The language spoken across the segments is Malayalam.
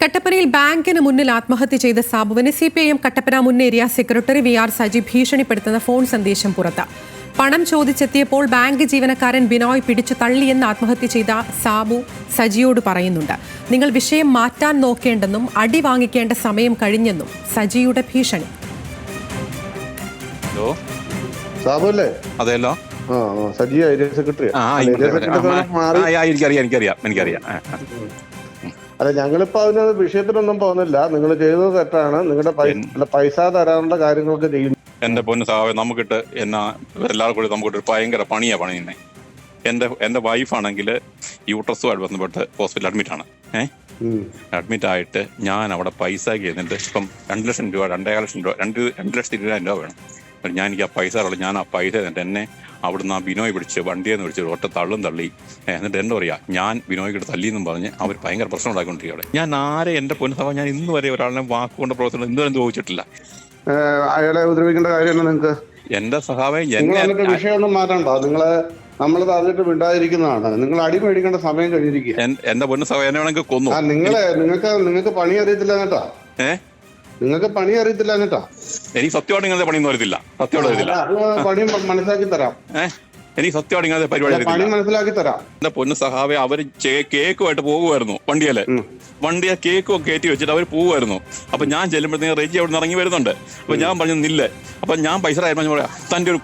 കട്ടപ്പനയിൽ ബാങ്കിന് മുന്നിൽ ആത്മഹത്യ ചെയ്ത സാബുവിനെ സിപിഐഎം കട്ടപ്പന മുൻ ഏരിയ സെക്രട്ടറി VR സജി ഭീഷണിപ്പെടുത്തുന്ന ഫോൺ സന്ദേശം പുറത്ത്. പണം ചോദിച്ചെത്തിയപ്പോൾ ബാങ്ക് ജീവനക്കാരൻ ബിനോയ് പിടിച്ചു തള്ളിയെന്ന് ആത്മഹത്യ ചെയ്ത സാബു സജിയോട് പറയുന്നുണ്ട്. നിങ്ങൾ വിഷയം മാറ്റാൻ നോക്കേണ്ടെന്നും അടി വാങ്ങിക്കേണ്ട സമയം കഴിഞ്ഞെന്നും സജിയുടെ ഭീഷണി. അല്ല, ഞങ്ങളിപ്പോ അതിന് വിഷയത്തിനൊന്നും പോകുന്നില്ല. നിങ്ങൾ ചെയ്തത് തെറ്റാണ്. നിങ്ങളുടെ പൈസ തരാനുള്ള കാര്യങ്ങളൊക്കെ ചെയ്യുന്നു. എന്റെ പൊന്ന് സാഹചര്യം നമുക്കിട്ട് എന്നാ എല്ലാവർക്കും കൂടി നമുക്കിട്ട് ഭയങ്കര പണിയുന്നത്. എന്റെ വൈഫാണെങ്കിൽ യൂട്രസുമായിട്ട് ബന്ധപ്പെട്ട് ഹോസ്പിറ്റലിൽ അഡ്മിറ്റാണ്. അഡ്മിറ്റ് ആയിട്ട് ഞാൻ അവിടെ പൈസ ചെയ്യുന്നുണ്ട്. ഇപ്പം 2 ലക്ഷം രൂപ 2,20,000 രൂപ വേണം. ഞാൻ എനിക്ക് ആ പൈസ ഞാൻ ആ പൈസ തന്നിട്ട് എന്നെ അവിടുന്ന് ആ ബിനോയ് പിടിച്ച് വണ്ടിയെന്ന് പിടിച്ച് ഒറ്റ തള്ളി. എന്നിട്ട് എന്താ പറയുക, ഞാൻ ബിനോയ്ക്കിട്ട് തല്ലിയെന്നും പറഞ്ഞ് അവർ ഭയങ്കര പ്രശ്നം ഉണ്ടാക്കിക്കൊണ്ടിരിക്കുക. ഞാൻ എന്റെ പൊന്നു സഭ ഞാൻ ഇന്ന് വരെ ഒരാളിനെ വാക്കുകൊണ്ട് പ്രവർത്തനം ഇന്നുവരെ ചോദിച്ചിട്ടില്ല. അയാളെ ഉപദ്രവിക്കേണ്ട കാര്യമാണ് നിങ്ങൾക്ക്. എന്റെ സഹാവേ വിഷയമൊന്നും മാറ്റണ്ടോ? നമ്മൾ പറഞ്ഞിട്ട് വിടാതിരിക്കുന്നതാണ്. നിങ്ങൾ അടി മേടിക്കേണ്ട സമയം കഴിഞ്ഞിരിക്കുക. എന്റെ പൊന്നു സഭ എന്നെ വേണമെങ്കിൽ കൊന്നു. നിങ്ങൾക്ക് പണി അറിയത്തില്ല കേട്ടോ. നിങ്ങൾക്ക് പണി അറിയത്തില്ല കേട്ടോ. എനിക്ക് സത്യമായിട്ട് ഇങ്ങനത്തെ പണിയൊന്നും അറിയത്തില്ല. പണി മനസ്സിലാക്കി തരാം. എനിക്ക് സത്യമായിട്ട് ഇങ്ങനത്തെ പരിപാടി മനസ്സിലാക്കി തരാം. എന്റെ പൊന്നു സഹാവേ അവര് കേക്കുമായിട്ട് പോകുമായിരുന്നു. വണ്ടിയെ കേക്കും കയറ്റി വെച്ചിട്ട് അവർ പോകുമായിരുന്നു. അപ്പൊ ഞാൻ ചെല്ലുമ്പോഴത്തേക്ക് റെജി അവിടെ നിന്ന് ഇറങ്ങി വരുന്നുണ്ട്. അപ്പൊ ഞാൻ പറഞ്ഞു നില്ലേ. അപ്പൊ ഞാൻ പൈസ പറയാ തന്റെ ഒരു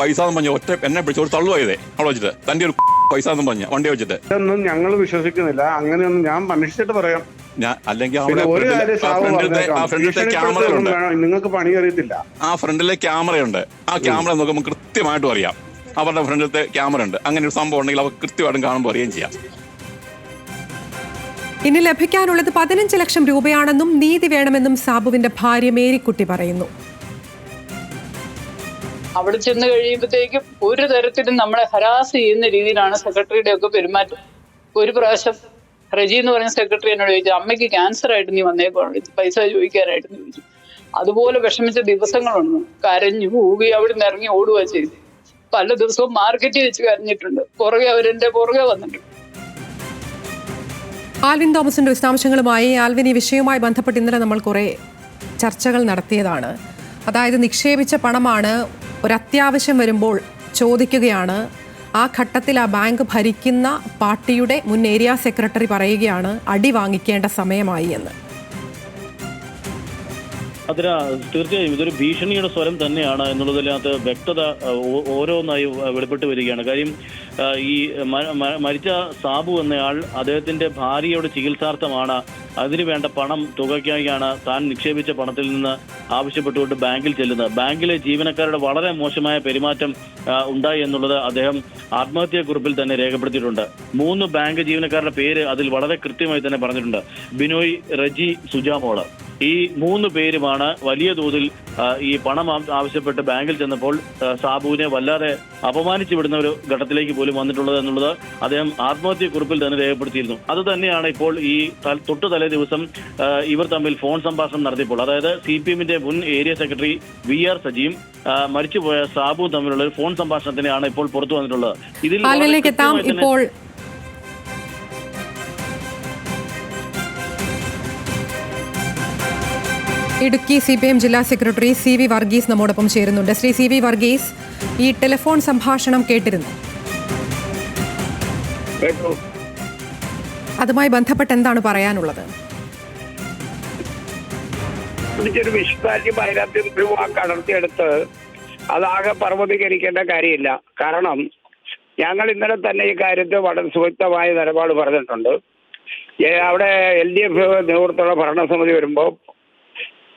പൈസ എന്ന് പറഞ്ഞ ഒറ്റ എന്നെ പിടിച്ച് ഒരു തള്ളുപോയതേ അവിടെ വെച്ചിട്ട്. തന്റെ ഒരു പൈസ എന്ന് പറഞ്ഞ വണ്ടി വെച്ചിട്ട് ഇതൊന്നും ഞങ്ങൾ വിശ്വസിക്കുന്നില്ല. അങ്ങനെയൊന്നും ഞാൻ അന്വേഷിച്ചിട്ട് പറയാം. അല്ലെങ്കിൽ നിങ്ങൾക്ക് പണി അറിയത്തില്ല. ആ ഫ്രണ്ടിലെ ക്യാമറയുണ്ട്. ആ ക്യാമറ നോക്കുമ്പോൾ കൃത്യമായിട്ടും അറിയാം. അവരുടെ ഫ്രണ്ടിലത്തെ ക്യാമറ ഉണ്ട്. അങ്ങനെ ഒരു സംഭവം ഉണ്ടെങ്കിൽ അവർ കൃത്യമായിട്ടും കാണുമ്പോൾ അറിയുകയും ചെയ്യാം. ഇനി ലഭിക്കാനുള്ളത് 15 ലക്ഷം രൂപയാണെന്നും നീതി വേണമെന്നും സാബുവിന്റെ ഭാര്യ മേരിക്കുട്ടി പറയുന്നു. അവിടെ ചെന്ന് കഴിയുമ്പോഴത്തേക്കും ഒരു തരത്തിലും നമ്മളെ ഹരാസ് ചെയ്യുന്ന രീതിയിലാണ് സെക്രട്ടറിയുടെ ഒക്കെ പെരുമാറ്റം. ഒരു പ്രാവശ്യം റെജി എന്ന് പറഞ്ഞ സെക്രട്ടറി എന്നോട് ചോദിച്ചു, അമ്മയ്ക്ക് ക്യാൻസർ ആയിട്ട് നീ വന്നേക്കോളൂ, പൈസ ചോദിക്കാനായിട്ട് ചോദിച്ചു. അതുപോലെ വിഷമിച്ച ദിവസങ്ങളുണ്ട്. കരഞ്ഞു പോവുകയും അവിടെ നിന്ന് ഇറങ്ങി ഓടുക ചെയ്തു. പല ദിവസവും മാർക്കറ്റിൽ വെച്ച് കരഞ്ഞിട്ടുണ്ട്. അവരെന്റെ പുറകെ വന്നിട്ടുണ്ട്. ആൽവിൻ തോമസിന്റെ വിശദാംശങ്ങളുമായി. ആൽവിൻ, ഈ വിഷയവുമായി ബന്ധപ്പെട്ട് ഇന്നലെ നമ്മൾ കുറെ ചർച്ചകൾ നടത്തിയതാണ്. അതായത് നിക്ഷേപിച്ച പണമാണ്, ഒരത്യാവശ്യം വരുമ്പോൾ ചോദിക്കുകയാണ്. ആ ഘട്ടത്തിൽ ആ ബാങ്ക് ഭരിക്കുന്ന പാർട്ടിയുടെ മുൻ ഏരിയ സെക്രട്ടറി പറയുകയാണ് അടി വാങ്ങിക്കേണ്ട സമയമായി എന്ന്. അതിന് തീർച്ചയായും ഇതൊരു ഭീഷണിയുടെ സ്വരം തന്നെയാണ് എന്നുള്ളതിനകത്ത് വ്യക്തത ഓരോന്നായി വെളിപ്പെട്ട് വരികയാണ്. കാര്യം ഈ മരിച്ച സാബു എന്നയാൾ അദ്ദേഹത്തിന്റെ ഭാര്യയുടെ ചികിത്സാർത്ഥമാണ് അതിനു വേണ്ട പണം തുകയ്ക്കായാണ് താൻ നിക്ഷേപിച്ച പണത്തിൽ നിന്ന് ആവശ്യപ്പെട്ടുകൊണ്ട് ബാങ്കിൽ ചെല്ലുന്നത്. ബാങ്കിലെ ജീവനക്കാരുടെ വളരെ മോശമായ പെരുമാറ്റം ഉണ്ടായി എന്നുള്ളത് അദ്ദേഹം ആത്മഹത്യാക്കുറിപ്പിൽ തന്നെ രേഖപ്പെടുത്തിയിട്ടുണ്ട്. 3 ബാങ്ക് ജീവനക്കാരുടെ പേര് അതിൽ വളരെ കൃത്യമായി തന്നെ പറഞ്ഞിട്ടുണ്ട്. ബിനോയ്, റെജി, സുജാമോള്. ഈ 3 പേരുമാണ് വലിയ തോതിൽ ഈ പണം ആവശ്യപ്പെട്ട് ബാങ്കിൽ ചെന്നപ്പോൾ സാബുവിനെ വല്ലാതെ അപമാനിച്ചു വിടുന്ന ഒരു ഘട്ടത്തിലേക്ക് പോലും വന്നിട്ടുള്ളത് എന്നുള്ളത് അദ്ദേഹം ആത്മഹത്യക്കുറിപ്പിൽ തന്നെ രേഖപ്പെടുത്തിയിരുന്നു. അത് തന്നെയാണ് ഇപ്പോൾ ഈ തൊട്ടു തലേ ദിവസം ഇവർ തമ്മിൽ ഫോൺ സംഭാഷണം നടത്തിയപ്പോൾ, അതായത് CPM-ന്റെ മുൻ ഏരിയ സെക്രട്ടറി VR സജിയും മരിച്ചുപോയ സാബുവും തമ്മിലുള്ള ഒരു ഫോൺ സംഭാഷണത്തിനെയാണ് ഇപ്പോൾ പുറത്തു വന്നിട്ടുള്ളത്. ഇതിൽ ഇപ്പോൾ ഇടുക്കി CPM ജില്ലാ സെക്രട്ടറി CV വർഗീസ് നമ്മോടൊപ്പം ചേരുന്നുണ്ട്. ശ്രീ CV വർഗീസ്, ഈ ടെലിഫോൺ സംഭാഷണം കേട്ടിരുന്നു. അതുമായി ബന്ധപ്പെട്ട് എന്താണ് പറയാനുള്ളത്? ഒരു വിശ്വാസ്യ വാക്ക് അടർത്തിയെടുത്ത് അതാകെ പർവ്വതീകരിക്കേണ്ട കാര്യമില്ല. കാരണം ഞങ്ങൾ ഇന്നലെ തന്നെ ഈ കാര്യത്തിൽ വളരെ സുവ്യക്തമായ നിലപാട് പറഞ്ഞിട്ടുണ്ട്. അവിടെ LDF നേതൃത്വമുള്ള ഭരണസമിതി വരുമ്പോൾ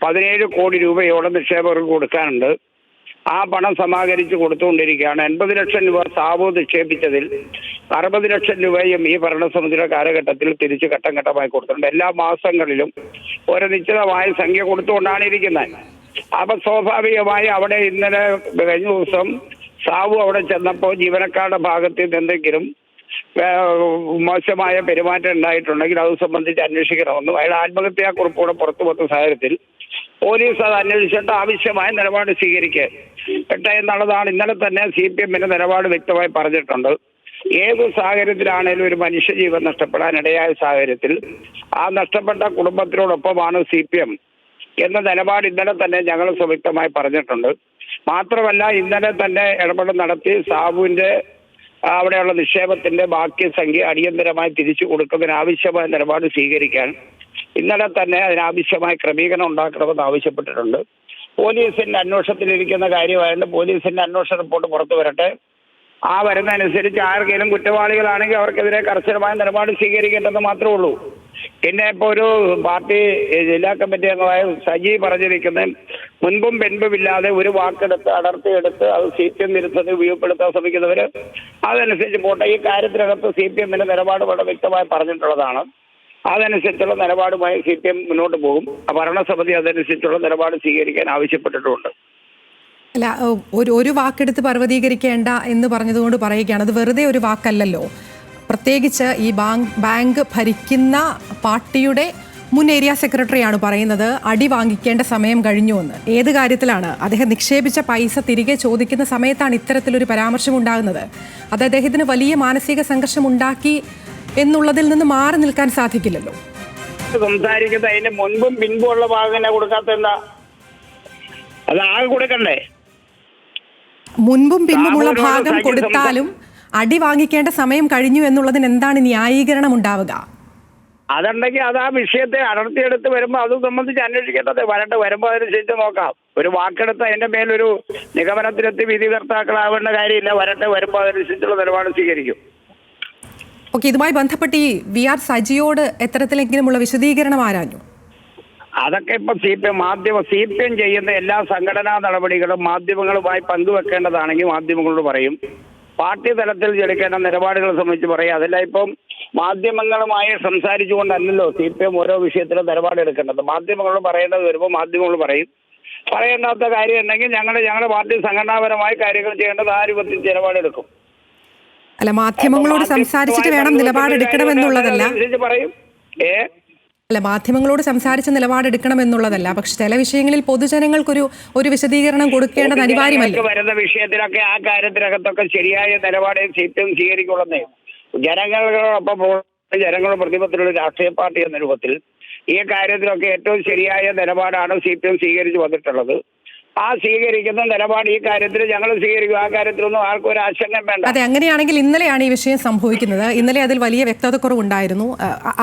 17 കോടി രൂപയോളം നിക്ഷേപകർക്ക് കൊടുക്കാനുണ്ട്. ആ പണം സമാഹരിച്ച് കൊടുത്തുകൊണ്ടിരിക്കുകയാണ്. 80 ലക്ഷം രൂപ സാബു നിക്ഷേപിച്ചതിൽ 60 ലക്ഷം രൂപയും ഈ ഭരണസമിതിയുടെ കാലഘട്ടത്തിൽ തിരിച്ച് ഘട്ടം ഘട്ടമായി കൊടുത്തിട്ടുണ്ട്. എല്ലാ മാസങ്ങളിലും ഒരു നിശ്ചിതമായ സംഖ്യ കൊടുത്തുകൊണ്ടാണ് ഇരിക്കുന്നത്. അപ്പൊ സ്വാഭാവികമായി അവിടെ ഇന്നലെ കഴിഞ്ഞ ദിവസം സാബു അവിടെ ചെന്നപ്പോൾ ജീവനക്കാരുടെ ഭാഗത്ത് നിന്ന് എന്തെങ്കിലും മോശമായ പെരുമാറ്റം ഉണ്ടായിട്ടുണ്ടെങ്കിൽ അത് സംബന്ധിച്ച് അന്വേഷിക്കണമെന്നും അയാൾ ആത്മഹത്യാക്കുറിപ്പോടെ പുറത്തു വന്ന സാഹചര്യത്തിൽ പോലീസ് അത് അന്വേഷിച്ചിട്ട് ആവശ്യമായ നിലപാട് സ്വീകരിക്കട്ടെ എന്നുള്ളതാണ് ഇന്നലെ തന്നെ CPM നിലപാട് വ്യക്തമായി പറഞ്ഞിട്ടുണ്ട്. ഏത് സാഹചര്യത്തിലാണേലും ഒരു മനുഷ്യജീവൻ നഷ്ടപ്പെടാൻ ഇടയായ സാഹചര്യത്തിൽ ആ നഷ്ടപ്പെട്ട കുടുംബത്തിനോടൊപ്പമാണ് CPM എന്ന നിലപാട് ഇന്നലെ തന്നെ ഞങ്ങൾ സംയുക്തമായി പറഞ്ഞിട്ടുണ്ട്. മാത്രമല്ല ഇന്നലെ തന്നെ ഇടപെടൽ നടത്തി സാബുവിന്റെ അവിടെയുള്ള നിക്ഷേപത്തിന്റെ ബാക്കി സംഖ്യ അടിയന്തരമായി തിരിച്ചു കൊടുക്കുന്നതിന് ആവശ്യമായ നിലപാട് സ്വീകരിക്കാൻ ഇന്നലെ തന്നെ അതിനാവശ്യമായ ക്രമീകരണം ഉണ്ടാക്കണമെന്ന് ആവശ്യപ്പെട്ടിട്ടുണ്ട്. പോലീസിന്റെ അന്വേഷണത്തിലിരിക്കുന്ന കാര്യമായതുകൊണ്ട് പോലീസിന്റെ അന്വേഷണ റിപ്പോർട്ട് പുറത്തു വരട്ടെ. ആ വരുന്നതനുസരിച്ച് ആർക്കെങ്കിലും കുറ്റവാളികളാണെങ്കിൽ അവർക്കെതിരെ കർശനമായ നിലപാട് സ്വീകരിക്കേണ്ടതെന്ന് മാത്രമേ ഉള്ളൂ. പിന്നെ ഇപ്പോൾ ഒരു പാർട്ടി ജില്ലാ കമ്മിറ്റി അംഗമായ സജി പറഞ്ഞിരിക്കുന്നത് മുൻപും പിൻപുമില്ലാതെ ഒരു വാക്കെടുത്ത് അടർത്തിയെടുത്ത് അത് CPM വിരുദ്ധത ഉപയോഗപ്പെടുത്താൻ ശ്രമിക്കുന്നവര് അതനുസരിച്ച് പോട്ടെ. ഈ കാര്യത്തിനകത്ത് CPMന്റെ നിലപാട് വളരെ വ്യക്തമായി പറഞ്ഞിട്ടുള്ളതാണ്. അതനുസരിച്ചുള്ള നിലപാടുമായി CPM മുന്നോട്ട് പോകും. ഭരണസമിതി അതനുസരിച്ചുള്ള നിലപാട് സ്വീകരിക്കാൻ ആവശ്യപ്പെട്ടിട്ടുമുണ്ട്. അല്ല, ഒരു വാക്കെടുത്ത് പർവ്വതീകരിക്കേണ്ട എന്ന് പറഞ്ഞതുകൊണ്ട് പറയുകയാണ്. അത് വെറുതെ ഒരു വാക്കല്ലല്ലോ. പ്രത്യേകിച്ച് ഈ ബാങ്ക് ഭരിക്കുന്ന പാർട്ടിയുടെ മുൻ ഏരിയ സെക്രട്ടറിയാണ് പറയുന്നത് അടി വാങ്ങിക്കേണ്ട സമയം കഴിഞ്ഞു എന്ന്. ഏത് കാര്യത്തിലാണ്? അദ്ദേഹം നിക്ഷേപിച്ച പൈസ തിരികെ ചോദിക്കുന്ന സമയത്താണ് ഇത്തരത്തിലൊരു പരാമർശം ഉണ്ടാകുന്നത്. അത് അദ്ദേഹത്തിന് വലിയ മാനസിക സംഘർഷം ഉണ്ടാക്കി എന്നുള്ളതിൽ നിന്ന് മാറി നിൽക്കാൻ സാധിക്കില്ലല്ലോ. സംസാരിക്കുന്നത് അതിന്റെ മുൻപും പിൻപും ഉള്ള ഭാഗം കൊടുക്കാത്ത എന്താ? അത് ആകെ കൊടുക്കണ്ടേ? മുൻപും പിൻപുമുള്ള ഭാഗം കൊടുത്താലും അടി വാങ്ങിക്കേണ്ട സമയം കഴിഞ്ഞു എന്നുള്ളതിന് എന്താണ് ന്യായീകരണം ഉണ്ടാവുക? അതുണ്ടെങ്കിൽ അത് ആ വിഷയത്തെ അടർത്തിയെടുത്ത് വരുമ്പോൾ അത് സംബന്ധിച്ച് അന്വേഷിക്കേണ്ടത് വരുമ്പോൾ അതിനനുസരിച്ച് നോക്കാം. ഒരു വാക്കെടുത്ത് അതിന്റെ മേലൊരു നിഗമനത്തിലെത്തി വിധികർത്താക്കളാവേണ്ട കാര്യമില്ല. വരുമ്പോൾ അതനുസരിച്ചുള്ള നിലപാട് സ്വീകരിക്കും. ഓക്കെ, ഇതുമായി ബന്ധപ്പെട്ട് ഈ VR സജിയോട് എത്തരത്തിലെങ്കിലുമുള്ള വിശദീകരണം ആരാഞ്ഞു? അതൊക്കെ ഇപ്പൊ CPM ചെയ്യുന്ന എല്ലാ സംഘടനാ നടപടികളും മാധ്യമങ്ങളുമായി പങ്കുവെക്കേണ്ടതാണെങ്കിൽ മാധ്യമങ്ങളോട് പറയും. പാർട്ടി തലത്തിൽ എടുക്കേണ്ട നിലപാടുകളെ സംബന്ധിച്ച് പറയും. അതെല്ലാം ഇപ്പം മാധ്യമങ്ങളുമായി സംസാരിച്ചുകൊണ്ടല്ലല്ലോ CPM ഓരോ വിഷയത്തിലും നിലപാടെടുക്കേണ്ടത്. മാധ്യമങ്ങളോട് പറയേണ്ടത് വരുമ്പോൾ മാധ്യമങ്ങൾ പറയും. പറയേണ്ടാത്ത കാര്യം ഉണ്ടെങ്കിൽ ഞങ്ങളുടെ പാർട്ടി സംഘടനാപരമായ കാര്യങ്ങൾ ചെയ്യേണ്ടത് ആ രൂപത്തിൽ നിലപാടെടുക്കും. അല്ല, മാധ്യമങ്ങളോട് സംസാരിച്ചിട്ട് വേണം നിലപാടെടുക്കണമെന്നുള്ളതല്ല. അല്ല, മാധ്യമങ്ങളോട് സംസാരിച്ച് നിലപാടെടുക്കണം എന്നുള്ളതല്ല. പക്ഷെ ചില വിഷയങ്ങളിൽ പൊതുജനങ്ങൾക്കൊരു വിശദീകരണം കൊടുക്കേണ്ടത് അനിവാര്യമല്ല. വരുന്ന വിഷയത്തിലൊക്കെ ആ കാര്യത്തിനകത്തൊക്കെ ശരിയായ നിലപാട് CPM സ്വീകരിക്കുള്ളന്നേ. ജനങ്ങളോടൊപ്പം ജനങ്ങളുടെ പ്രതിബദ്ധതയുള്ള രാഷ്ട്രീയ പാർട്ടി എന്ന രൂപത്തിൽ ഈ കാര്യത്തിലൊക്കെ ഏറ്റവും ശരിയായ നിലപാടാണ് CPM സ്വീകരിച്ചു വന്നിട്ടുള്ളത്. ആ സ്വീകരിക്കുന്ന നിലപാട് ഈ കാര്യത്തിൽ ഞങ്ങൾ സ്വീകരിക്കും. ആ കാര്യത്തിലൊന്നും ആർക്കും ഒരു ആശങ്ക വേണ്ട. അതെ, അങ്ങനെയാണെങ്കിൽ ഇന്നലെയാണ് ഈ വിഷയം സംഭവിക്കുന്നത്. ഇന്നലെ അതിൽ വലിയ വ്യക്തതക്കുറവുണ്ടായിരുന്നു.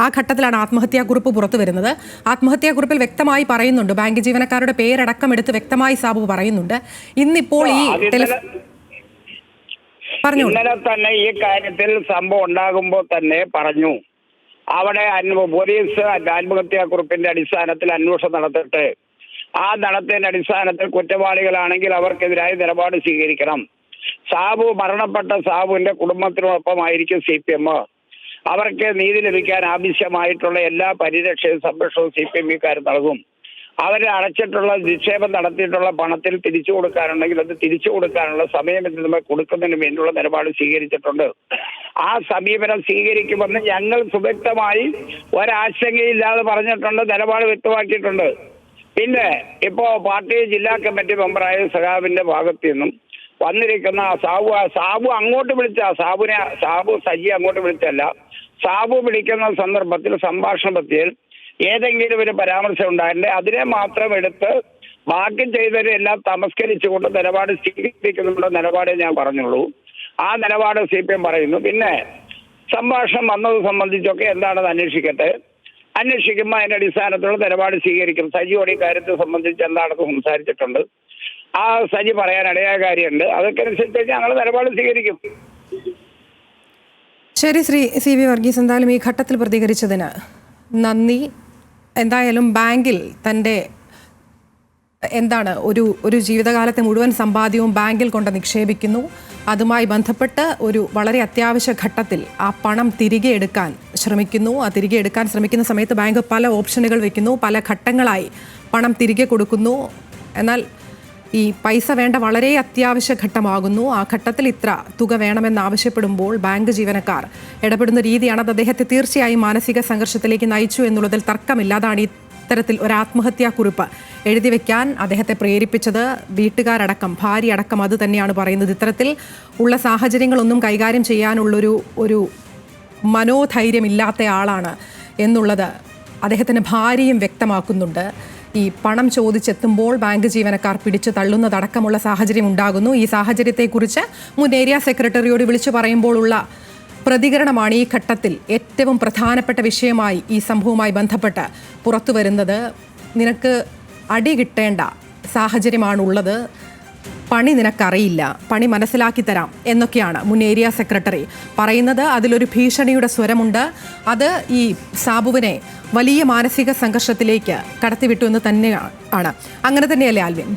ആ ഘട്ടത്തിലാണ് ആത്മഹത്യാക്കുറിപ്പ് പുറത്തു വരുന്നത്. ആത്മഹത്യാക്കുറിപ്പിൽ വ്യക്തമായി പറയുന്നുണ്ട്, ബാങ്ക് ജീവനക്കാരുടെ പേരടക്കം എടുത്ത് വ്യക്തമായി സാബു പറയുന്നുണ്ട്. ഇന്നിപ്പോൾ ഈ ഇന്നലെ തന്നെ ഈ കാര്യത്തിൽ സംഭവം ഉണ്ടാകുമ്പോൾ തന്നെ പറഞ്ഞു, അവിടെ പോലീസ് ആത്മഹത്യാക്കുറിപ്പിന്റെ അടിസ്ഥാനത്തിൽ അന്വേഷണം നടത്തിയിട്ട് ആ നടത്തിയതിന്റെ അടിസ്ഥാനത്തിൽ കുറ്റവാളികളാണെങ്കിൽ അവർക്കെതിരായ നിലപാട് സ്വീകരിക്കണം. മരണപ്പെട്ട സാബുവിന്റെ കുടുംബത്തിനോടൊപ്പമായിരിക്കും CPM. അവർക്ക് നീതി ലഭിക്കാൻ ആവശ്യമായിട്ടുള്ള എല്ലാ പരിരക്ഷയും സംരക്ഷണവും CPM ഇക്കാര്യം നൽകും. അവർ അടച്ചിട്ടുള്ള നിക്ഷേപം നടത്തിയിട്ടുള്ള പണത്തിൽ തിരിച്ചു കൊടുക്കാനുണ്ടെങ്കിൽ അത് തിരിച്ചു കൊടുക്കാനുള്ള സമയം കൊടുക്കുന്നതിന് വേണ്ടിയുള്ള നിലപാട് സ്വീകരിച്ചിട്ടുണ്ട്. ആ സമീപനം സ്വീകരിക്കുമെന്ന് ഞങ്ങൾ സുവ്യക്തമായി ഒരാശങ്കയില്ലാതെ പറഞ്ഞിട്ടുണ്ട്, നിലപാട് വ്യക്തമാക്കിയിട്ടുണ്ട്. പിന്നെ ഇപ്പോ പാർട്ടി ജില്ലാ കമ്മിറ്റി മെമ്പറായ സഖാവിന്റെ ഭാഗത്തു നിന്നും വന്നിരിക്കുന്ന സാബു അങ്ങോട്ട് വിളിച്ച സജി അങ്ങോട്ട് വിളിച്ചല്ല, സാബു വിളിക്കുന്ന സന്ദർഭത്തിൽ സംഭാഷണത്തിൽ ഏതെങ്കിലും ഒരു പരാമർശം ഉണ്ടായിട്ടുണ്ട്. അതിനെ മാത്രം എടുത്ത് ബാക്കി ചെയ്തവരെല്ലാം തമസ്കരിച്ചുകൊണ്ട് നിലപാട് സ്വീകരിക്കുന്നുള്ള നിലപാടേ ഞാൻ പറഞ്ഞുള്ളൂ. ആ നിലപാട് CPM പറയുന്നു. പിന്നെ സംഭാഷണം വന്നത് സംബന്ധിച്ചൊക്കെ എന്താണെന്ന് അന്വേഷിക്കുമ്പോൾ അതിന്റെ അടിസ്ഥാനത്തിലുള്ള നിലപാട് സ്വീകരിക്കും. സജിയോട് ഈ കാര്യത്തെ സംബന്ധിച്ച് എന്താണെന്ന് സംസാരിച്ചിട്ടുണ്ട്. ആ സജി പറയാൻ ഇടയായ കാര്യമുണ്ട്. അതൊക്കെ അനുസരിച്ച് ഞങ്ങൾ നിലപാട് സ്വീകരിക്കും. ശരി, ശ്രീ CV വർഗീസ്, എന്തായാലും ഈ ഘട്ടത്തിൽ പ്രതികരിച്ചതിന് നന്ദി. എന്തായാലും ബാങ്കിൽ തൻ്റെ ഒരു ജീവിതകാലത്തെ മുഴുവൻ സമ്പാദ്യവും ബാങ്കിൽ കൊണ്ട് നിക്ഷേപിക്കുന്നു. അതുമായി ബന്ധപ്പെട്ട് ഒരു വളരെ അത്യാവശ്യ ഘട്ടത്തിൽ ആ പണം തിരികെ എടുക്കാൻ ശ്രമിക്കുന്നു. ആ തിരികെ എടുക്കാൻ ശ്രമിക്കുന്ന സമയത്ത് ബാങ്ക് പല ഓപ്ഷനുകൾ വെക്കുന്നു, പല ഘട്ടങ്ങളായി പണം തിരികെ കൊടുക്കുന്നു. എന്നാൽ ഈ പൈസ വേണ്ട വളരെ അത്യാവശ്യ ഘട്ടമാകുന്നു. ആ ഘട്ടത്തിൽ ഇത്ര തുക വേണമെന്നാവശ്യപ്പെടുമ്പോൾ ബാങ്ക് ജീവനക്കാർ ഇടപെടുന്ന രീതിയാണ് അത് അദ്ദേഹത്തെ തീർച്ചയായും മാനസിക സംഘർഷത്തിലേക്ക് നയിച്ചു എന്നുള്ളതിൽ തർക്കമില്ല. അതാണ് ഈ ഇത്തരത്തിൽ ഒരു ആത്മഹത്യാക്കുറിപ്പ് എഴുതി വെക്കാൻ അദ്ദേഹത്തെ പ്രേരിപ്പിച്ചത് വീട്ടുകാരടക്കം, ഭാര്യ അടക്കം അത് തന്നെയാണ് പറയുന്നത്. ഇത്തരത്തിൽ ഉള്ള സാഹചര്യങ്ങളൊന്നും കൈകാര്യം ചെയ്യാനുള്ളൊരു മനോധൈര്യമില്ലാത്ത ആളാണ് എന്നുള്ളത് അദ്ദേഹത്തിൻ്റെ ഭാര്യയും വ്യക്തമാക്കുന്നുണ്ട്. ഈ പണം ചോദിച്ചെത്തുമ്പോൾ ബാങ്ക് ജീവനക്കാർ പിടിച്ചു തള്ളുന്നതടക്കമുള്ള സാഹചര്യം ഉണ്ടാകുന്നു. ഈ സാഹചര്യത്തെക്കുറിച്ച് മുൻ ഏരിയ സെക്രട്ടറിയോട് വിളിച്ചു പറയുമ്പോഴുള്ള പ്രതികരണമാണ് ഈ ഘട്ടത്തിൽ ഏറ്റവും പ്രധാനപ്പെട്ട വിഷയമായി ഈ സംഭവവുമായി ബന്ധപ്പെട്ട് പുറത്തു വരുന്നത്. നിനക്ക് അടി കിട്ടേണ്ട സാഹചര്യമാണുള്ളത്, പണി നിനക്കറിയില്ല, പണി മനസ്സിലാക്കി തരാം എന്നൊക്കെയാണ് മുൻ ഏരിയ സെക്രട്ടറി പറയുന്നത്. അതിലൊരു ഭീഷണിയുടെ സ്വരമുണ്ട്. അത് ഈ സാബുവിനെ വലിയ മാനസിക സംഘർഷത്തിലേക്ക് കടത്തിവിട്ടു എന്ന് തന്നെയാണ്. അങ്ങനെ തന്നെയല്ലേ ആൽവിൻ?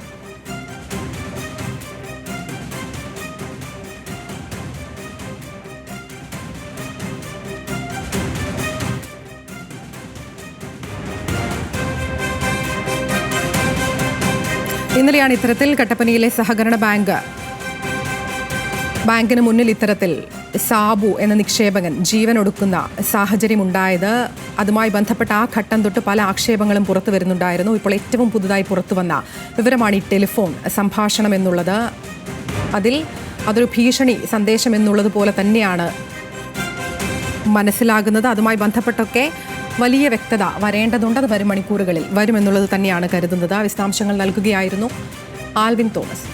ഇന്നലെയാണ് ഇത്തരത്തിൽ കട്ടപ്പനയിലെ സഹകരണ ബാങ്കിന് മുന്നിൽ ഇത്തരത്തിൽ സാബു എന്ന നിക്ഷേപകൻ ജീവനൊടുക്കുന്ന സാഹചര്യമുണ്ടായത്. അതുമായി ബന്ധപ്പെട്ട ആ ഘട്ടം തൊട്ട് പല ആക്ഷേപങ്ങളും പുറത്തു വരുന്നുണ്ടായിരുന്നു. ഇപ്പോൾ ഏറ്റവും പുതുതായി പുറത്തു വന്ന വിവരമാണ് ഈ ടെലിഫോൺ സംഭാഷണം എന്നുള്ളത്. അതൊരു ഭീഷണി സന്ദേശം എന്നുള്ളത് പോലെ തന്നെയാണ് മനസ്സിലാകുന്നത്. അതുമായി ബന്ധപ്പെട്ടൊക്കെ വലിയ വ്യക്തത വരേണ്ടതുണ്ട്. അത് വരും മണിക്കൂറുകളിൽ വരുമെന്നുള്ളത് തന്നെയാണ് കരുതുന്നത്. വിശദാംശങ്ങൾ നൽകുകയായിരുന്നു ആൽവിൻ തോമസ്.